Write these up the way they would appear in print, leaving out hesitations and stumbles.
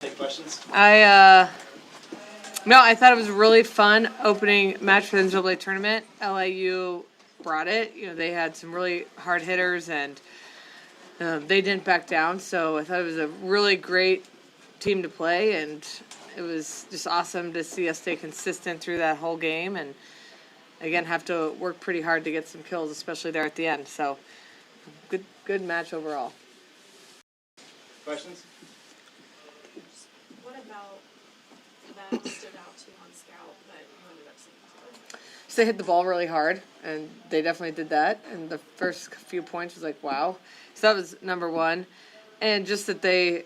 Take questions? No, I thought it was a really fun opening match for the NCAA tournament. LIU brought it. You know, they had some really hard hitters, and they didn't back down. So I thought it was a really great team to play, and it was just awesome to see us stay consistent through that whole game, and again have to work pretty hard to get some kills, especially there at the end. So good match overall. Questions? What about that stood out to you on Scout that you ended up seeing too? So they hit the ball really hard, and they definitely did that. And the first few points was like, wow. So that was number one. And just that they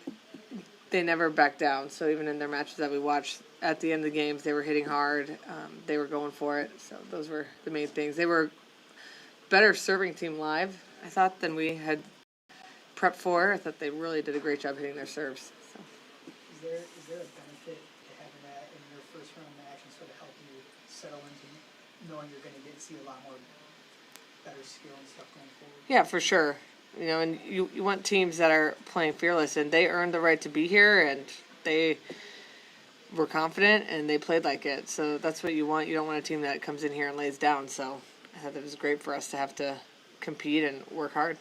never backed down. So even in their matches that we watched, at the end of the games, they were hitting hard. They were going for it. So those were the main things. They were better serving team live, I thought, than we had prepped for. I thought they really did a great job hitting their serves. So. Is there a benefit to having that in your first round match and sort of help you settle into knowing you're going to see a lot more better skill and stuff going forward? Yeah, for sure. You know, and you want teams that are playing fearless, and they earned the right to be here, and they were confident, and they played like it. So that's what you want. You don't want a team that comes in here and lays down. So I thought it was great for us to have to compete and work hard.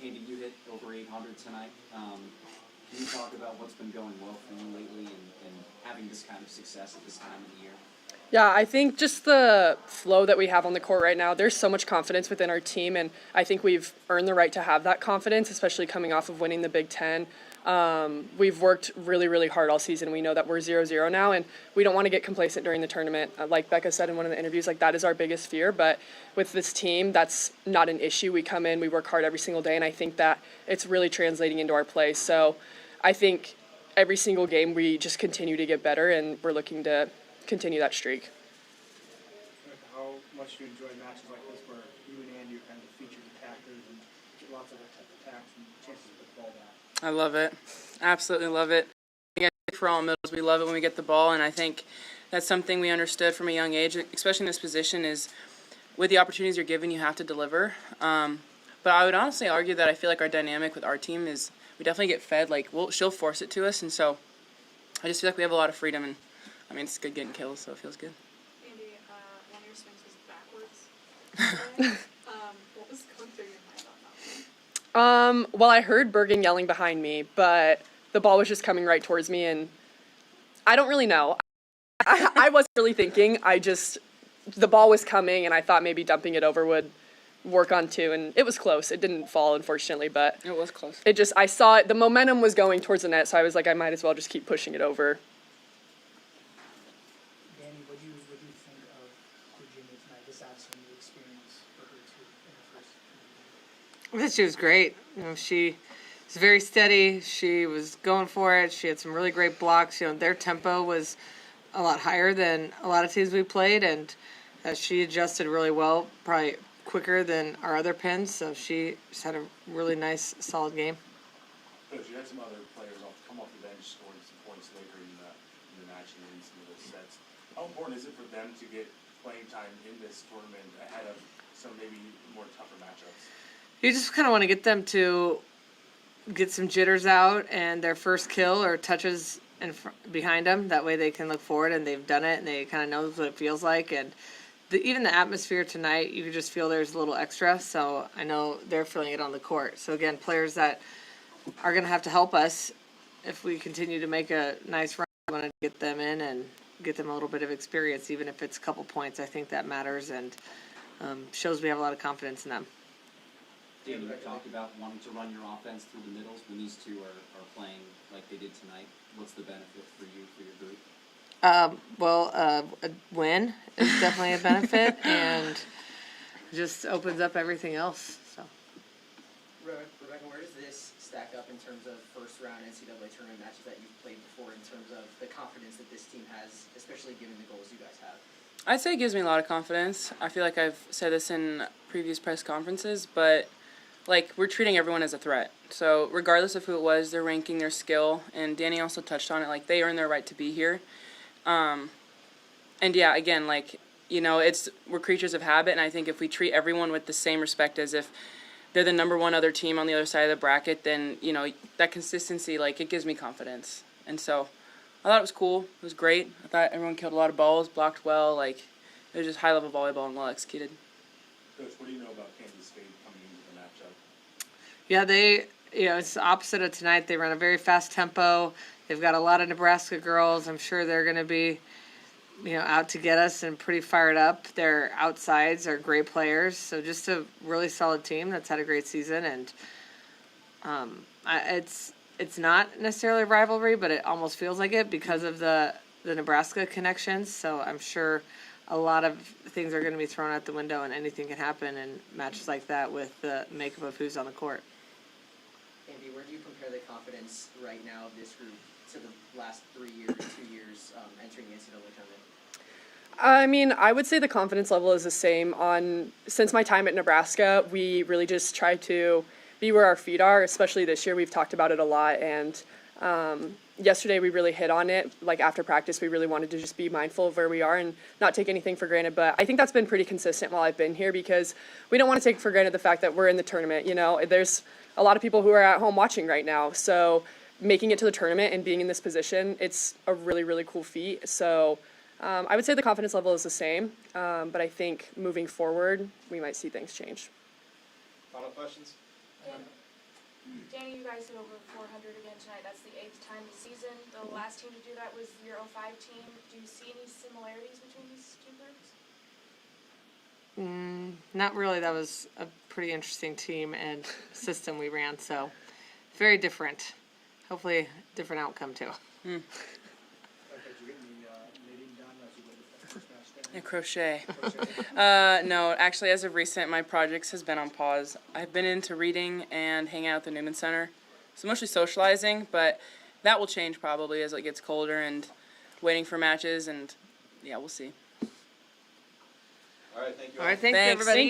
Andi, you hit over 800 tonight. Can you talk about what's been going well for you lately and having this kind of success at this time of the year? Yeah, I think just the flow that we have on the court right now, there's so much confidence within our team, and I think we've earned the right to have that confidence, especially coming off of winning the Big Ten. We've worked really, really hard all season. We know that we're 0-0 now, and we don't want to get complacent during the tournament. Like Becca said in one of the interviews, like that is our biggest fear, but with this team, that's not an issue. We come in, we work hard every single day, and I think that it's really translating into our play. So I think every single game we just continue to get better, and we're looking to continue that streak. How much do you enjoy matches like this where you and Andi are kind of the featured attackers and get lots of attacks and chances to put the ball down? I love it. Absolutely love it. For all middles, we love it when we get the ball, and I think that's something we understood from a young age, especially in this position, is with the opportunities you're given, you have to deliver. But I would honestly argue that I feel like our dynamic with our team is we definitely get fed. Like, she'll force it to us, and so I just feel like we have a lot of freedom, and I mean, it's good getting kills, so it feels good. Andi, one of your swings was backwards. What was going through your mind on that one? Well, I heard Bergen yelling behind me, but the ball was just coming right towards me, and I don't really know. I wasn't really thinking. The ball was coming, and I thought maybe dumping it over would work on two, and it was close. It didn't fall, unfortunately, but It was close. I saw it. The momentum was going towards the net, so I was like, I might as well just keep pushing it over. Dani, what do you think of Virginia tonight? This obviously new experience for her too in her first game. I thought she was great. You know, she was very steady. She was going for it. She had some really great blocks. You know, their tempo was a lot higher than a lot of teams we played, and she adjusted really well, probably quicker than our other pins. So she just had a really nice, solid game. Coach, you had some other players come off the bench scoring some points later in the match and in some of those sets. How important is it for them to get playing time in this tournament ahead of some maybe more tougher matchups? You just kind of want to get them to get some jitters out and their first kill or touches behind them. That way they can look forward, and they've done it, and they kind of know what it feels like. And even the atmosphere tonight, you can just feel there's a little extra. So I know they're feeling it on the court. So again, players that are going to have to help us if we continue to make a nice run. I want to get them in and get them a little bit of experience, even if it's a couple points. I think that matters and shows we have a lot of confidence in them. Dani, you talked about wanting to run your offense through the middles. When these two are playing like they did tonight, what's the benefit for you, for your group? A win is definitely a benefit, and just opens up everything else. So, Rebekah, where does this stack up in terms of first-round NCAA tournament matches that you've played before, in terms of the confidence that this team has, especially given the goals you guys have? I'd say it gives me a lot of confidence. I feel like I've said this in previous press conferences, but like, we're treating everyone as a threat. So regardless of who it was, they're ranking their skill, and Dani also touched on it, like, they earn their right to be here. And yeah, again, like, you know, we're creatures of habit, and I think if we treat everyone with the same respect as if they're the number one other team on the other side of the bracket, then, you know, that consistency, like, it gives me confidence. And so I thought it was cool. It was great. I thought everyone killed a lot of balls, blocked well. Like, it was just high-level volleyball and well executed. Coach, what do you know about Kansas State coming into the matchup? Yeah, it's the opposite of tonight. They run a very fast tempo. They've got a lot of Nebraska girls. I'm sure they're going to be, out to get us and pretty fired up. Their outsides are great players. So just a really solid team that's had a great season. And it's not necessarily a rivalry, but it almost feels like it because of the Nebraska connections. So I'm sure a lot of things are going to be thrown out the window, and anything can happen in matches like that with the makeup of who's on the court. Andi, where do you compare the confidence right now of this group to the last 3 years, 2 years entering the NCAA tournament? I mean, I would say the confidence level is the same. Since my time at Nebraska, we really just try to be where our feet are, especially this year. We've talked about it a lot, and yesterday we really hit on it. Like, after practice, we really wanted to just be mindful of where we are and not take anything for granted. But I think that's been pretty consistent while I've been here, because we don't want to take for granted the fact that we're in the tournament. There's a lot of people who are at home watching right now, so making it to the tournament and being in this position, it's a really, really cool feat. So I would say the confidence level is the same, but I think moving forward, we might see things change. Final questions? Dani, you guys hit over 400 again tonight. That's the 8th time this season. The last team to do that was your 05 team. Do you see any similarities between these two groups? Not really. That was a pretty interesting team and system we ran, so very different. Hopefully, different outcome too. Did you get any knitting done as you went to the first match there? And crochet. No, actually, as of recent, my projects has been on pause. I've been into reading and hanging out at the Newman Center, so mostly socializing, but that will change probably as it gets colder and waiting for matches, and yeah, we'll see. All right, thank you All right, thanks. Thanks. Everybody.